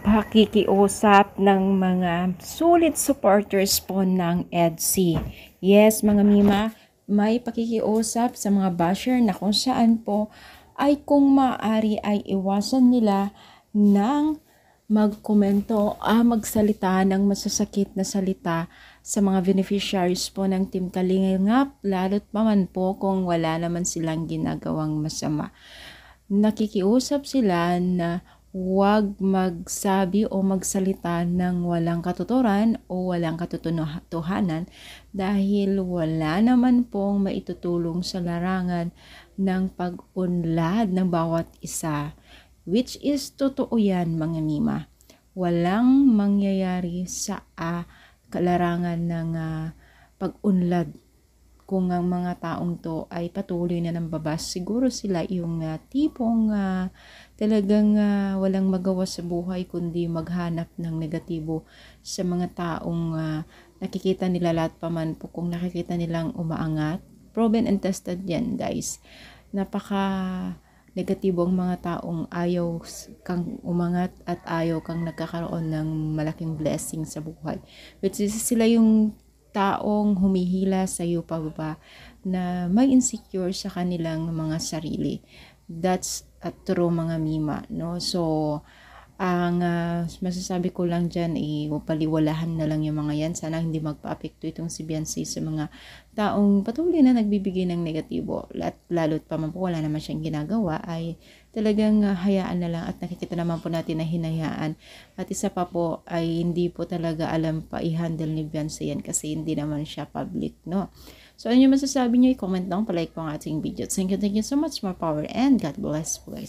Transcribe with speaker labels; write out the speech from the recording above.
Speaker 1: pakikiusap ng mga sulit supporters po ng EDSI. Yes, mga Mima, may pakikiusap sa mga basher na kung saan po ay kung maaari ay iwasan nila ng magkomento, magsalita ng masasakit na salita sa mga beneficiaries po ng Team Kalingap, lalo't paman po kung wala naman silang ginagawang masama. Nakikiusap sila na huwag magsabi o magsalita ng walang katuturan o walang katotohanan dahil wala naman pong maitutulong sa larangan ng pag-unlad ng bawat isa. Which is totoo yan, mga Mima. Walang mangyayari sa larangan ng pag-unlad kung ang mga taong to ay patuloy na nambabas. Siguro sila yung tipong talagang walang magawa sa buhay kundi maghanap ng negatibo sa mga taong nakikita nila lahat pa man po kung nakikita nilang umaangat. Proven and tested yan, guys. Napaka negatibo ang mga taong ayaw kang umangat at ayaw kang nagkakaroon ng malaking blessing sa buhay. Which is sila yung taong humihila sa iyo pababa na may insecure sa kanilang mga sarili. That's a true, mga Mima, no? So ang masasabi ko lang dyan paliwalahan na lang yung mga yan. Sana hindi magpa-apekto itong si Beyonce sa mga taong patuloy na nagbibigay ng negatibo. Lalo't pa man po wala naman siyang ginagawa, ay talagang hayaan na lang at nakikita naman po natin na hinayaan. At isa pa po ay hindi po talaga alam pa i-handle ni Beyonce yan kasi hindi naman siya public, no? So ano yung masasabi nyo? I-comment lang, palike po ang ating video. Thank you so much, more power, and God bless po, guys.